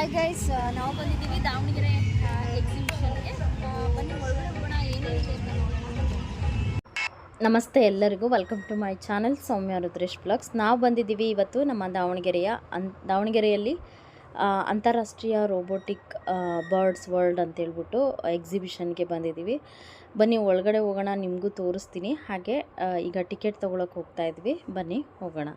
Hi guys, ನಾವು ಬಂದಿದ್ದೀವಿ ದಾವಣಗೆರೆ ಎಕ್ಸಿಬಿಷನ್ಗೆ. ಬನ್ನಿ ಒಳಗಡೆ ಹೋಗೋಣ, ಏನೇನಿದೆ ಅಂತ ನೋಡೋಣ. ನಮಸ್ತೆ ಎಲ್ಲರಿಗೂ, welcome to my channel Soumya Rudresh blogs. ನಾವು ಬಂದಿದ್ದೀವಿ ಇವತ್ತು ನಮ್ಮ ದಾವಣಗೆರೆಯಲ್ಲಿ ಅಂತಾರಾಷ್ಟ್ರೀಯ ರೋಬೋಟಿಕ್ ಬರ್ಡ್ಸ್ ವರ್ಲ್ಡ್ ಅಂತೇಳ್ಬಿಟ್ಟು ಎಕ್ಸಿಬಿಷನ್ಗೆ ಬಂದಿದ್ದೀವಿ. ಬನ್ನಿ ಒಳಗಡೆ ಹೋಗೋಣ, ನಿಮಗೂ ತೋರಿಸ್ತೀನಿ. ಹಾಗೆ ಈಗ ಟಿಕೆಟ್ ತೊಗೊಳಕ್ಕೆ ಹೋಗ್ತಾ ಇದ್ವಿ, ಬನ್ನಿ ಹೋಗೋಣ.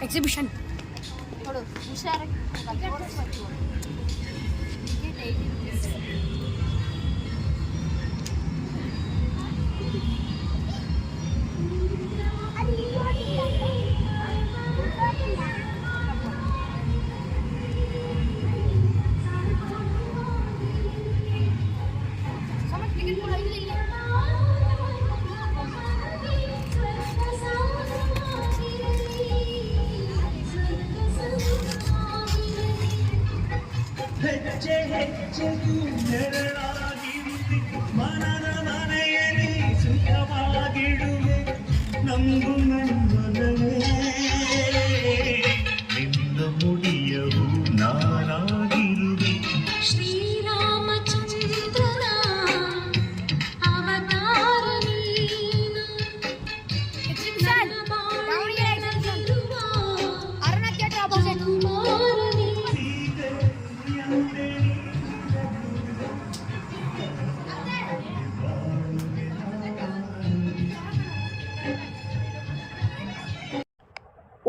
ಎಕ್ಸಿಬಿಷನ್ ನೋಡು, ಹುಷಾರಾಗಿ ಹೆಜ್ಜೆ ಹೆಜ್ಜೆಗೂ ನೆರಳಾಗಿರುವೆ, ಮನದ ಮನೆಯಲ್ಲಿ ಸುಖವಾಗಿಡುವೆ, ನಂಬು ನನ್ನನವೇ ನಿನ್ನ ಮುಡಿಯವು ನಾನಾಗಿರುವೆ. ಶ್ರೀರಾಮಚಂದ್ರನ ಅವತಾರ ನೀನು, ಅರುಣ ಥಿಯೇಟರ್ ಆಪೋಸಿಟ್.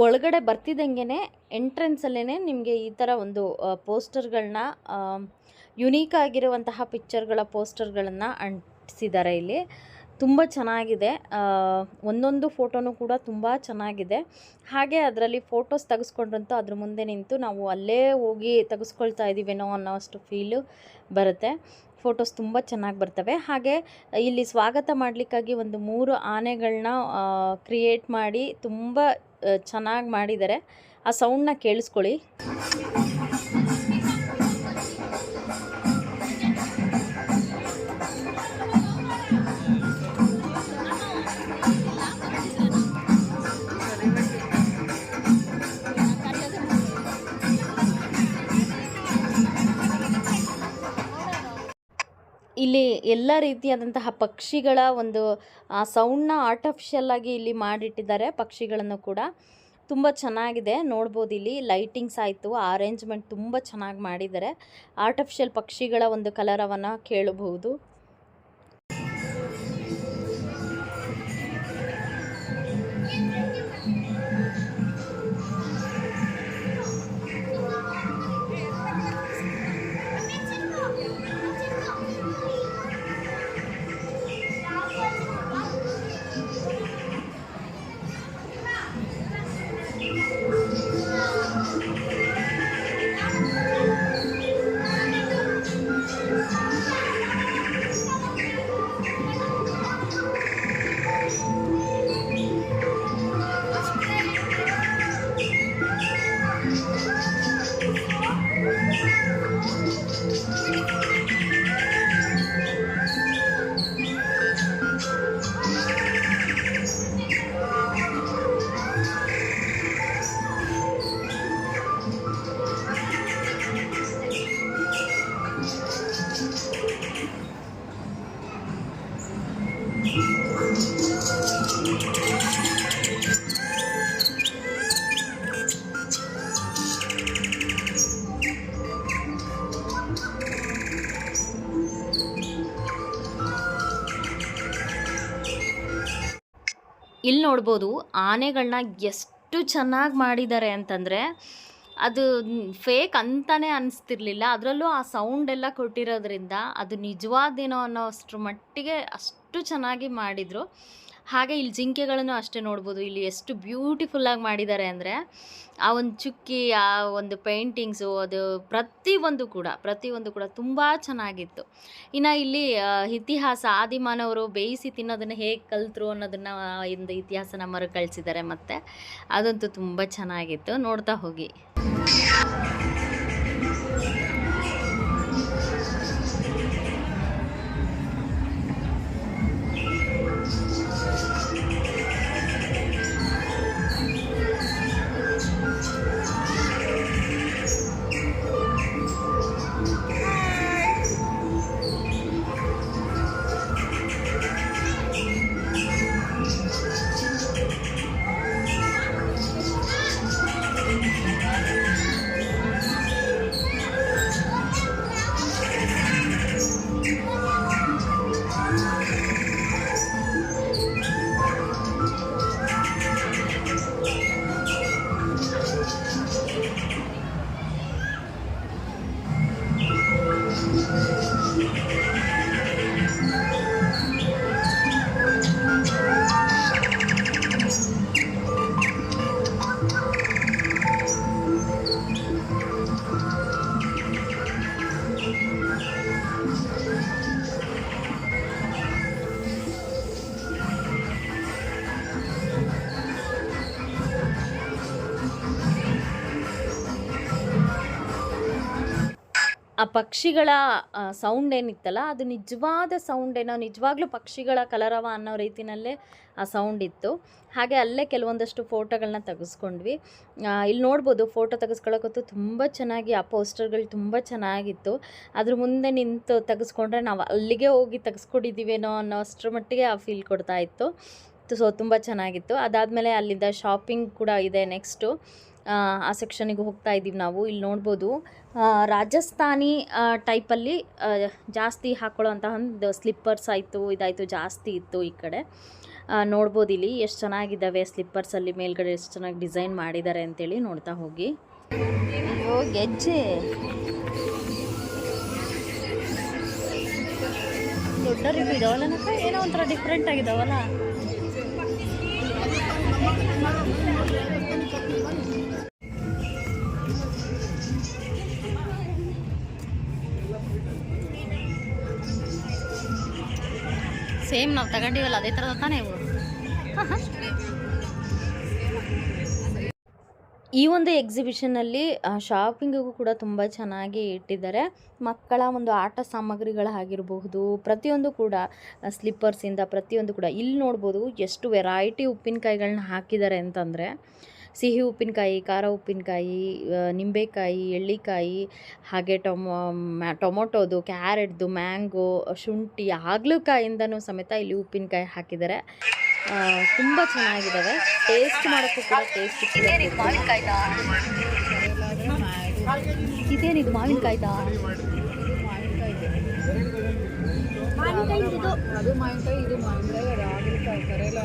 ಒಳಗಡೆ ಬರ್ತಿದ್ದಂಗೆ ಎಂಟ್ರೆನ್ಸಲ್ಲೇ ನಿಮಗೆ ಈ ಥರ ಒಂದು ಪೋಸ್ಟರ್ಗಳನ್ನ, ಯುನೀಕ್ ಆಗಿರುವಂತಹ ಪಿಕ್ಚರ್ಗಳ ಪೋಸ್ಟರ್ಗಳನ್ನು ಅಂಟಿಸಿದ್ದಾರೆ. ಇಲ್ಲಿ ತುಂಬ ಚೆನ್ನಾಗಿದೆ. ಒಂದೊಂದು ಫೋಟೋನು ಕೂಡ ತುಂಬ ಚೆನ್ನಾಗಿದೆ. ಹಾಗೆ ಅದರಲ್ಲಿ ಫೋಟೋಸ್ ತೆಗೆಸ್ಕೊಂಡ್ರಂತೂ ಅದ್ರ ಮುಂದೆ ನಿಂತು ನಾವು ಅಲ್ಲೇ ಹೋಗಿ ತೆಗೆಸ್ಕೊಳ್ತಾ ಇದ್ದೀವೇನೋ ಅನ್ನೋಷ್ಟು ಫೀಲು ಬರುತ್ತೆ. ಫೋಟೋಸ್ ತುಂಬ ಚೆನ್ನಾಗಿ ಬರ್ತವೆ. ಹಾಗೆ ಇಲ್ಲಿ ಸ್ವಾಗತ ಮಾಡಲಿಕ್ಕಾಗಿ ಒಂದು 3 ಆನೆಗಳನ್ನ ಕ್ರಿಯೇಟ್ ಮಾಡಿ ತುಂಬ ಚೆನ್ನಾಗಿ ಮಾಡಿದ್ದಾರೆ. ಆ ಸೌಂಡನ್ನ ಕೇಳಿಸ್ಕೊಳ್ಳಿ. ಇಲ್ಲಿ ಎಲ್ಲ ರೀತಿಯಾದಂತಹ ಪಕ್ಷಿಗಳ ಒಂದು ಸೌಂಡ್ನ ಆರ್ಟಿಫಿಷಿಯಲ್ ಆಗಿ ಇಲ್ಲಿ ಮಾಡಿಟ್ಟಿದ್ದಾರೆ. ಪಕ್ಷಿಗಳನ್ನು ಕೂಡ ತುಂಬ ಚೆನ್ನಾಗಿದೆ, ನೋಡ್ಬೋದು. ಇಲ್ಲಿ ಲೈಟಿಂಗ್ಸ್ ಆಯಿತು, ಅರೇಂಜ್ಮೆಂಟ್ ತುಂಬ ಚೆನ್ನಾಗಿ ಮಾಡಿದ್ದಾರೆ. ಆರ್ಟಿಫಿಷಿಯಲ್ ಪಕ್ಷಿಗಳ ಒಂದು ಕಲರವನ್ನು ಕೇಳಬಹುದು. ಇಲ್ಲಿ ನೋಡ್ಬೋದು ಆನೆಗಳನ್ನ ಎಷ್ಟು ಚೆನ್ನಾಗಿ ಮಾಡಿದ್ದಾರೆ ಅಂತಂದರೆ ಅದು ಫೇಕ್ ಅಂತಾನೆ ಅನಿಸ್ತಿರ್ಲಿಲ್ಲ. ಅದರಲ್ಲೂ ಆ ಸೌಂಡ್ ಎಲ್ಲ ಕೊಟ್ಟಿರೋದ್ರಿಂದ ಅದು ನಿಜವಾದೇನೋ ಅನ್ನೋ ಅಷ್ಟರ ಮಟ್ಟಿಗೆ ಅಷ್ಟು ಚೆನ್ನಾಗಿ ಮಾಡಿದರು. ಹಾಗೆ ಇಲ್ಲಿ ಜಿಂಕೆಗಳನ್ನು ಅಷ್ಟೇ ನೋಡ್ಬೋದು. ಇಲ್ಲಿ ಎಷ್ಟು ಬ್ಯೂಟಿಫುಲ್ಲಾಗಿ ಮಾಡಿದ್ದಾರೆ ಅಂದರೆ ಆ ಒಂದು ಚುಕ್ಕಿ, ಆ ಒಂದು ಪೇಂಟಿಂಗ್ಸು, ಅದು ಪ್ರತಿಯೊಂದು ಕೂಡ ತುಂಬ ಚೆನ್ನಾಗಿತ್ತು. ಇನ್ನು ಇಲ್ಲಿ ಇತಿಹಾಸ, ಆದಿಮಾನವರು ಬೇಯಿಸಿ ತಿನ್ನೋದನ್ನು ಹೇಗೆ ಕಲಿತರು ಅನ್ನೋದನ್ನು ಒಂದು ಇತಿಹಾಸನ ಮರುಕಳಿಸಿದ್ದಾರೆ. ಮತ್ತು ಅದಂತೂ ತುಂಬ ಚೆನ್ನಾಗಿತ್ತು, ನೋಡ್ತಾ ಹೋಗಿ. ಆ ಪಕ್ಷಿಗಳ ಸೌಂಡ್ ಏನಿತ್ತಲ್ಲ, ಅದು ನಿಜವಾದ ಸೌಂಡ್ ಏನೋ, ನಿಜವಾಗ್ಲೂ ಪಕ್ಷಿಗಳ ಕಲರವ ಅನ್ನೋ ರೀತಿಯಲ್ಲೇ ಆ ಸೌಂಡ್ ಇತ್ತು. ಹಾಗೆ ಅಲ್ಲೇ ಕೆಲವೊಂದಷ್ಟು ಫೋಟೋಗಳನ್ನ ತೆಗೆಸ್ಕೊಂಡ್ವಿ. ಇಲ್ಲಿ ನೋಡ್ಬೋದು, ಫೋಟೋ ತೆಗೆಸ್ಕೊಳ್ಳೋಕ್ಕಂತೂ ತುಂಬ ಚೆನ್ನಾಗಿ ಆ ಪೋಸ್ಟರ್ಗಳು ತುಂಬ ಚೆನ್ನಾಗಿತ್ತು. ಅದ್ರ ಮುಂದೆ ನಿಂತು ತೆಗೆಸ್ಕೊಂಡ್ರೆ ನಾವು ಅಲ್ಲಿಗೆ ಹೋಗಿ ತೆಗೆಸ್ಕೊಂಡಿದ್ದೀವೇನೋ ಅನ್ನೋ ಅಷ್ಟರ ಮಟ್ಟಿಗೆ ಆ ಫೀಲ್ ಕೊಡ್ತಾ ಇತ್ತು. ಸೊ ತುಂಬ ಚೆನ್ನಾಗಿತ್ತು. ಅದಾದಮೇಲೆ ಅಲ್ಲಿಂದ ಶಾಪಿಂಗ್ ಕೂಡ ಇದೆ. ನೆಕ್ಸ್ಟು ಆ ಸೆಕ್ಷನಿಗೆ ಹೋಗ್ತಾ ಇದ್ದೀವಿ ನಾವು. ಇಲ್ಲಿ ನೋಡ್ಬೋದು, ರಾಜಸ್ಥಾನಿ ಟೈಪಲ್ಲಿ ಜಾಸ್ತಿ ಹಾಕ್ಕೊಳ್ಳೋಂತಹ ಒಂದು ಸ್ಲಿಪ್ಪರ್ಸ್ ಆಯಿತು, ಇದಾಯಿತು, ಜಾಸ್ತಿ ಇತ್ತು ಈ ಕಡೆ. ನೋಡ್ಬೋದು ಇಲ್ಲಿ ಎಷ್ಟು ಚೆನ್ನಾಗಿದ್ದಾವೆ ಸ್ಲಿಪ್ಪರ್ಸಲ್ಲಿ, ಮೇಲ್ಗಡೆ ಎಷ್ಟು ಚೆನ್ನಾಗಿ ಡಿಸೈನ್ ಮಾಡಿದ್ದಾರೆ ಅಂತೇಳಿ ನೋಡ್ತಾ ಹೋಗಿ. ಅಯ್ಯೋ ಗೆಜ್ಜೆ ದೊಡ್ಡ ರಿಪ್ ಇದಾವಲ್ಲನಕ್ಕ, ಏನೋ ಒಂಥರ ಡಿಫ್ರೆಂಟ್ ಆಗಿದಾವಲ್ಲ. ಸೇಮ್ ನಾವು ತಗೊಂಡಿವಲ್ಲ ಅದೇ ಥರದ ತಾನೇ ಇವು. ಈ ಒಂದು ಎಕ್ಸಿಬಿಷನಲ್ಲಿ ಶಾಪಿಂಗಿಗೂ ಕೂಡ ತುಂಬ ಚೆನ್ನಾಗಿ ಇಟ್ಟಿದ್ದಾರೆ. ಮಕ್ಕಳ ಒಂದು ಆಟ ಸಾಮಗ್ರಿಗಳಾಗಿರಬಹುದು, ಪ್ರತಿಯೊಂದು ಕೂಡ ಸ್ಲಿಪ್ಪರ್ಸಿಂದ ಪ್ರತಿಯೊಂದು ಕೂಡ. ಇಲ್ಲಿ ನೋಡ್ಬೋದು ಎಷ್ಟು ವೆರೈಟಿ ಉಪ್ಪಿನಕಾಯಿಗಳನ್ನ ಹಾಕಿದ್ದಾರೆ ಅಂತಂದರೆ, ಸಿಹಿ ಉಪ್ಪಿನಕಾಯಿ, ಖಾರ ಉಪ್ಪಿನಕಾಯಿ, ನಿಂಬೆಕಾಯಿ, ಎಳ್ಳಿಕಾಯಿ, ಹಾಗೆ ಟೊಮೊಟೊದು, ಕ್ಯಾರೆಟ್ದು, ಮ್ಯಾಂಗೋ, ಶುಂಠಿ, ಹಾಗಲಕಾಯಿಂದನೂ ಸಮೇತ ಇಲ್ಲಿ ಉಪ್ಪಿನಕಾಯಿ ಹಾಕಿದ್ದಾರೆ. ತುಂಬ ಚೆನ್ನಾಗಿದ್ದಾವೆ. ಟೇಸ್ಟ್ ಮಾಡೋಕ್ಕೂ ಕೂಡ ಟೇಸ್ಟ್. ಇದೇನಿದು ಮಾವಿನಕಾಯ್ದಾ? ಅದು ಮಾವಿನಕಾಯಿ, ಇದು ಮಾವಿನಕಾಯಿ, ಅದು ಹಾಗಲಕಾಯಿ, ಕರೇಲ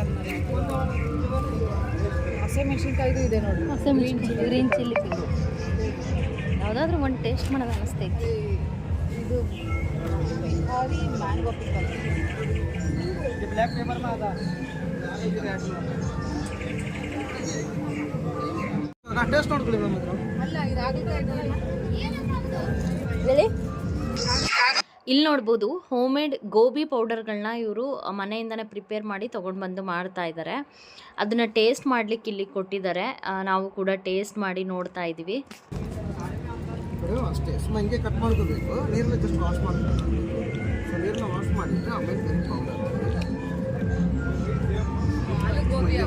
ಹಸಿಮೆಣಸಿನ್ಕಾಯಿದು ಇದೆ ನೋಡಿ. ಹಸಿಮೆಣಸಿನ್ಕಾಯಿ, ಗ್ರೀನ್ ಚಿಲ್ಲಿ, ಯಾವುದಾದ್ರೂ ಒಂದು ಟೇಸ್ಟ್ ಮಾಡೋದು ಅನ್ನಿಸ್ತೈತಿ. ಇದು Bihari mango pickle. Black paper taste ನೋಡ್ಕೊಳ್ಳಿ ಮೇಡಮ್. ಅಲ್ಲ ಇದು ಹಾಗಲಕಾಯಿ ಹೇಳಿ. ಇಲ್ಲಿ ನೋಡ್ಬೋದು, ಹೋಮ್ ಮೇಡ್ ಗೋಬಿ ಪೌಡರ್ಗಳನ್ನ ಇವರು ಮನೆಯಿಂದನೇ ಪ್ರಿಪೇರ್ ಮಾಡಿ ತೊಗೊಂಡು ಬಂದು ಮಾಡ್ತಾ ಇದ್ದಾರೆ. ಅದನ್ನು ಟೇಸ್ಟ್ ಮಾಡಲಿಕ್ಕೆ ಇಲ್ಲಿ ಕೊಟ್ಟಿದ್ದಾರೆ. ನಾವು ಕೂಡ ಟೇಸ್ಟ್ ಮಾಡಿ ನೋಡ್ತಾ ಇದ್ದೀವಿ. ಅಷ್ಟೇ ಸುಮ್ಮನೆ ಹಿಂಗೆ ಕಟ್ ಮಾಡ್ಕೋಬೇಕು. ನೀರನ್ನ ಜಸ್ಟ್ ವಾಶ್ ಮಾಡಬೇಕು. ಸೊ ನೀರನ್ನ ವಾಶ್ ಮಾಡಿದ್ರೆ ಆಮೇಲೆ ಬೇರೆ ಪೌಡರ್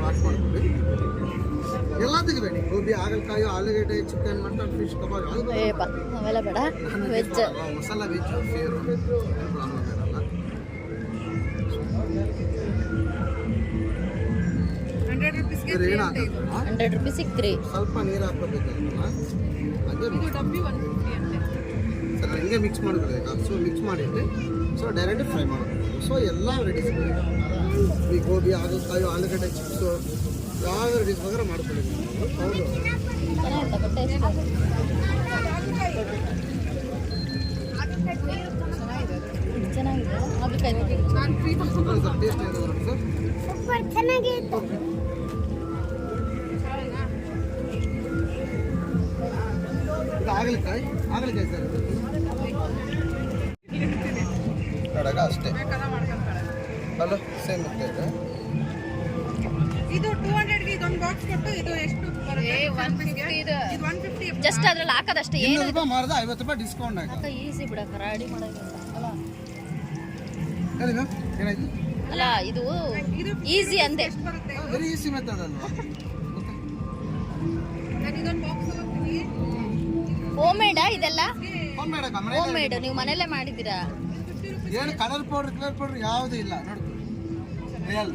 ವಾಶ್ ಮಾಡ್ಕೊಳ್ಳಿ. ಎಲ್ಲ ತೆಗಿಬೇಡಿ. ಗೋಬಿ, ಹಾಗಲಕಾಯಿ, ಆಲೂಗಡ್ಡೆ, ಚಿಕನ್, ಮಟನ್, ಫಿಶ್, ಕಬಾಬ್ ಅವೆಲ್ಲ ಬೇಡ. ವೆಜ್ ಮಸಾಲ ವೆಜ್ ಫೇರು ಬರಲ್ಲ. 100 ರೂಪೀಸ್ ಸಿಕ್ತ್ರಿ. ಸ್ವಲ್ಪ ನೀರು ಹಾಕೋಬೇಕಲ್ಲ, ಸರ್ ಹಿಂಗೆ ಮಿಕ್ಸ್ ಮಾಡ್ಕೊಳ್ಬೇಕು. ಸೊ ಮಿಕ್ಸ್ ಮಾಡಿದ್ರೆ ಸೊ ಡೈರೆಕ್ಟ್ ಫ್ರೈ ಮಾಡಬೇಕು. ಸೊ ಎಲ್ಲ ರೆಡಿ ಈ ಗೋಬಿ, ಹಾಗಲಕಾಯಿ, ಆಲೂಗಡ್ಡೆ ಚಿಪ್ಸು ಯಾವ ರೆಡಿ ಬೇಕಾದ್ರೆ ಮಾಡ್ಕೊಳ್ಳಿ. ಹೌದು ಚೆನ್ನಾಗಿದೆ. ಟೇಸ್ಟ್ ಏನಾದ್ರು ಸರ್ ಇದು ಆಗಲಿಕಾಯಿ ಸರ್ ಕಡಗ ಅಷ್ಟೇ ಅಲ್ಲ ಸೇಮ್ ಇರ್ತೈತೆ. ಇದು 200 ಗೆ ಇದೊಂದು ಬಾಕ್ಸ್ ಕೊಟ್ಟು ಇದು ಎಷ್ಟು ಬರುತ್ತೆ? 150 ಇದು 150 ಜಸ್ಟ್ ಅದ್ರಲ್ಲಿ ಹಾಕೋದಷ್ಟೇ. ಏನು 200 ರೂಪಾಯಿ ಮಾರ್ದ 50 ರೂಪಾಯಿ ಡಿಸ್ಕೌಂಟ್ ಆಗ ಈಸಿ ಬಿಡಕ್ಕ ರೆಡಿ ಮಾಡೋದು ಅಲ್ಲ ಹೇಳಿ ಮ್ಯಾಮ್ ಏನಾಯ್ತು? ಅಲ್ಲ ಇದು ಈಸಿ ಅಂದೆ. ಎಷ್ಟು ಬರುತ್ತೆ? ವೆರಿ ಈಸಿ ಮೆಥಡ್ ಅಲ್ವಾ? ನಾನು ಇದೊಂದು ಬಾಕ್ಸ್ ತಗೋತೀನಿ. ಹೋಮ್ ಮೇಡಾ ಇದೆಲ್ಲ? ಹೋಮ್ ಮೇಡ್ ಅಕ್ಕ ಹೋಮ್ ಮೇಡ್ ನೀವು ಮನೆಯಲ್ಲೇ ಮಾಡಿದ್ದೀರಾ? ಏನು ಕಲರ್ ಪೌಡರ್ ಯಾವುದೂ ಇಲ್ಲ ನೋಡಿ, ರಿಯಲ್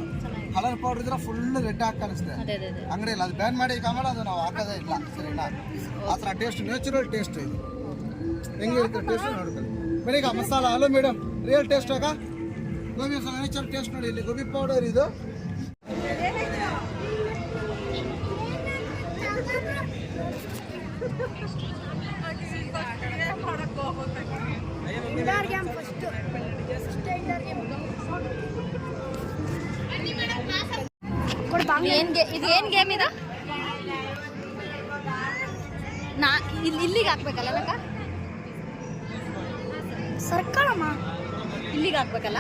ಕಲರ್ ಪೌಡರ್ ಇದ್ರೆ ಫುಲ್ ರೆಡ್ ಹಾಕಿ ಕಾಣಿಸ್ತದೆ. ಅದೇ ಅದೇ ಅದೇ ಅಂಗಡಿ ಇಲ್ಲ, ಅದು ಬ್ಯಾನ್ ಮಾಡಿ ಕಾಮಲ್ಲ, ಅದು ನಾವು ಹಾಕೋದೇ ಇಲ್ಲ ಸರಿನಾ? ಆ ಥರ ಟೇಸ್ಟ್ ನ್ಯಾಚುರಲ್ ಟೇಸ್ಟ್ ಇದು. ಹೆಂಗೆ ಇರುತ್ತೆ ಟೇಸ್ಟ್ ನೋಡ್ಕೊಳ್ಳಿ ಮೇಡಮ್. ಈಗ masala hello madam, real taste ಆಗ ಗೋಬಿ ಮಸಾಲ ನ್ಯಾಚುರಲ್ ಟೇಸ್ಟ್ ನೋಡಿ. ಇಲ್ಲಿ ಗೋಬಿ ಪೌಡರ್ ಇದು ಇದು ಏನು ಗೇಮ್ ಇದು? ನಾ ಇಲ್ಲಿಗೆ ಹಾಕ್ಬೇಕಲ್ಲ ನಕ್ಕ ಸರ್ಕಳಮ್ಮ, ಇಲ್ಲಿಗೆ ಹಾಕ್ಬೇಕಲ್ಲ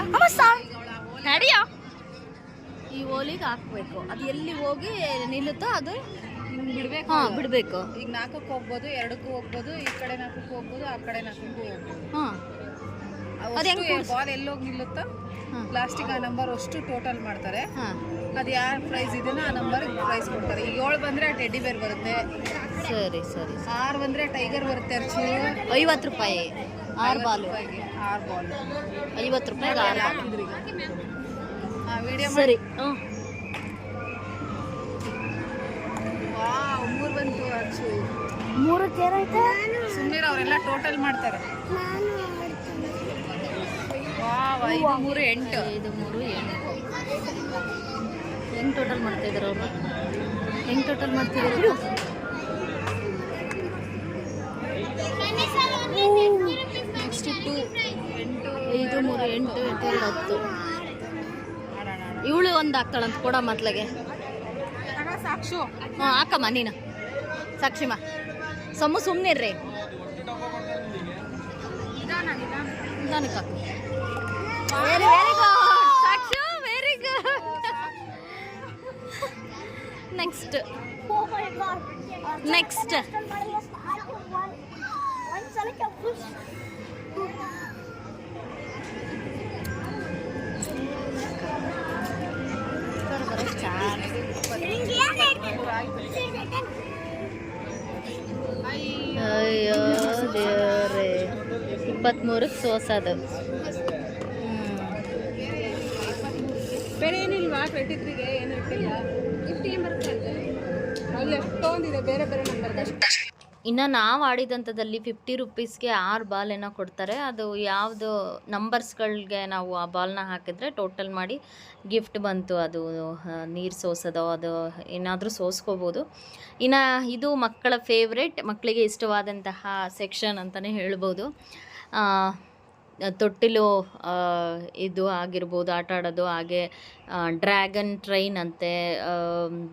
ನಡಿಯೋ. ಈ ಓಲಿಗೆ ಹಾಕ್ಬೇಕು, ಅದು ಎಲ್ಲಿ ಹೋಗಿ ನಿಲ್ಲುತ್ತೋ ಅದು ಬಿಡ್ಬೇಕು. ಹಾಂ ಬಿಡಬೇಕು. ಈಗ 4ಕ್ಕೆ ಹೋಗ್ಬೋದು, 2ಕ್ಕೂ ಹೋಗ್ಬೋದು, ಈ ಕಡೆ 4ಕ್ಕೂ ಹೋಗ್ಬೋದು, ಆ ಕಡೆ 4ಕ್ಕೂ ಹೋಗ್ಬೋದು. ಹಾಂ ಬಾಲ್ ಎಲ್ಲೋಗಿ ನಿಲ್ಲುತ್ತೋ ಪ್ಲಾಸ್ಟಿಕ್ ಆ ನಂಬರ್ ಅಷ್ಟು ಟೋಟಲ್ ಮಾಡ್ತಾರೆ. ಹಾಂ ಅದು ಯಾರು ಪ್ರೈಸ್ ಇದೆಯೋ ಆ ನಂಬರ್ ಪ್ರೈಸ್ ಕೊಡ್ತಾರೆ. ಈಗ 7 ಬಂದರೆ ಟೆಡ್ಡಿ ಬೇರ್ ಬರುತ್ತೆ, ಸರಿ ಸರಿ. 6 ಬಂದರೆ ಟೈಗರ್ ಬರುತ್ತೆ. ಅರ್ಚು 50 ರೂಪಾಯಿ 6 ಬಾಲು, 6 ಬಾಲ್ 50 ರೂಪಾಯಿಗೆ 6 ಬಾಲ್. ಹಾಕಿದ್ರಿ ವಿಡಿಯೋ ಸರಿ. ಹ್ಞೂ 3 ಬಂತು ಅರ್ಚು. 3ಕ್ಕೆ ಏನಾಯ್ತು? ಸುಮ್ಮನೆ ಅವರೆಲ್ಲ ಟೋಟಲ್ ಮಾಡ್ತಾರೆ. ವಾವ್ 5 3 8 5 3 8 ಹೆಂಗೆ ಟೋಟಲ್ ಮಾಡ್ತಾಯಿದ್ದಾರೆ ಅವರು? ಹೆಂಗೆ ಟೋಟಲ್ ಮಾಡ್ತಿದ್ದಾರೆ? ನೆಕ್ಸ್ಟ್ 2 5 3 8 8 2 10. ಇವಳು ಒಂದು ಹಾಕ್ತಾಳಂತ ಕೊಡ ಮೊದ್ಲಿಗೆ. ಸಾಕ್ಷು ಹ್ಞೂ ಹಾಕಮ್ಮ ನೀನು ಸಾಕ್ಷಿಮ್ಮ. ಸುಮ್ಮನಿರ್ರಿ, ನಿಧಾನಕ್ಕೆ ಹಾಕು. Very good Sakshu, very good. Next ಅಯ್ಯೋ ದೇವ್ರೇ, 23ಕ್ಕೆ ಸೋಸೋದು. ಬೇರೆ ಏನಿಲ್ವಾ? 23ಗೆ ಏನು ಇಟ್ಟಿಲ್ಲ. 15 ಬರುತ್ತೆ ಅಲ್ಲಿ ಎಷ್ಟೊಂದಿದೆ ಬೇರೆ ಬೇರೆ ನಂಬರ್. ಇನ್ನು ನಾವು ಆಡಿದಂಥದ್ದಲ್ಲಿ 50 ರುಪೀಸ್ಗೆ 6 ಬಾಲ್ ಏನೋ ಕೊಡ್ತಾರೆ. ಅದು ಯಾವುದು ನಂಬರ್ಸ್ಗಳಿಗೆ ನಾವು ಆ ಬಾಲ್ನ ಹಾಕಿದ್ರೆ ಟೋಟಲ್ ಮಾಡಿ ಗಿಫ್ಟ್ ಬಂತು. ಅದು ನೀರು ಸೋಸೋದು ಅದು ಏನಾದರೂ ಸೋಸ್ಕೋಬೋದು. ಇನ್ನು ಇದು ಮಕ್ಕಳ ಫೇವ್ರೆಟ್, ಮಕ್ಕಳಿಗೆ ಇಷ್ಟವಾದಂತಹ ಸೆಕ್ಷನ್ ಅಂತಲೇ ಹೇಳ್ಬೋದು. ತೊಟ್ಟಿಲು ಇದು ಆಗಿರ್ಬೋದು ಆಟ ಆಡೋದು, ಹಾಗೆ ಡ್ರ್ಯಾಗನ್ ಟ್ರೈನ್ ಅಂತೆ,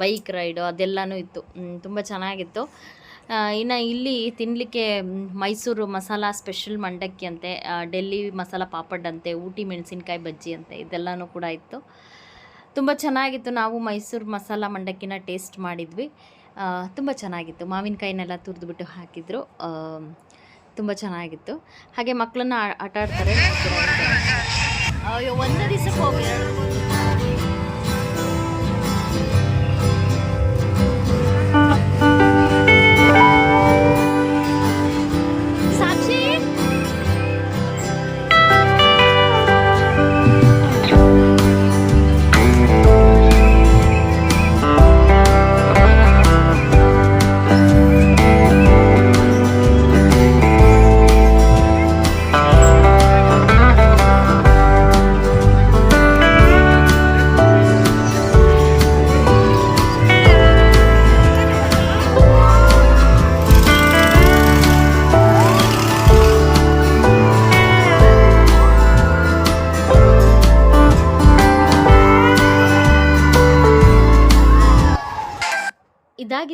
ಬೈಕ್ ರೈಡು ಅದೆಲ್ಲನೂ ಇತ್ತು. ತುಂಬ ಚೆನ್ನಾಗಿತ್ತು. ಇನ್ನು ಇಲ್ಲಿ ತಿನ್ನಲಿಕ್ಕೆ ಮೈಸೂರು ಮಸಾಲ ಸ್ಪೆಷಲ್ ಮಂಡಕ್ಕಿ ಅಂತೆ, ಡೆಲ್ಲಿ ಮಸಾಲ ಪಾಪಡ್ ಅಂತೆ, ಊಟಿ ಮೆಣಸಿನ್ಕಾಯಿ ಬಜ್ಜಿ ಅಂತೆ, ಇದೆಲ್ಲನೂ ಕೂಡ ಇತ್ತು. ತುಂಬ ಚೆನ್ನಾಗಿತ್ತು. ನಾವು ಮೈಸೂರು ಮಸಾಲ ಮಂಡಕ್ಕಿನ ಟೇಸ್ಟ್ ಮಾಡಿದ್ವಿ. ತುಂಬ ಚೆನ್ನಾಗಿತ್ತು. ಮಾವಿನಕಾಯಿನೆಲ್ಲ ತುರಿದ್ಬಿಟ್ಟು ಹಾಕಿದ್ರು. ತುಂಬ ಚೆನ್ನಾಗಿತ್ತು. ಹಾಗೆ ಮಕ್ಕಳನ್ನ ಆಟ ಆಡ್ತಾರೆ. ಅಯ್ಯೋ ಒಂದೇ ದಿವಸಕ್ಕೆ ಹೋಗಿ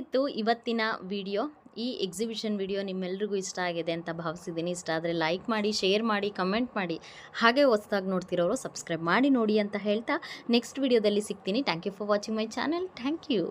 ಇದಾಗಿತ್ತು ಇವತ್ತಿನ ವಿಡಿಯೋ. ಈ ಎಕ್ಸಿಬಿಷನ್ ವಿಡಿಯೋ ನಿಮ್ಮೆಲ್ರಿಗೂ ಇಷ್ಟ ಆಗಿದೆ ಅಂತ ಭಾವಿಸಿದ್ದೀನಿ. ಇಷ್ಟ ಆದರೆ ಲೈಕ್ ಮಾಡಿ, ಶೇರ್ ಮಾಡಿ, ಕಮೆಂಟ್ ಮಾಡಿ, ಹಾಗೆ ಹೊಸದಾಗಿ ನೋಡ್ತಿರೋರು ಸಬ್ಸ್ಕ್ರೈಬ್ ಮಾಡಿ ನೋಡಿ ಅಂತ ಹೇಳ್ತಾ ನೆಕ್ಸ್ಟ್ ವಿಡಿಯೋದಲ್ಲಿ ಸಿಗ್ತೀನಿ. Thank you for watching my channel. Thank you.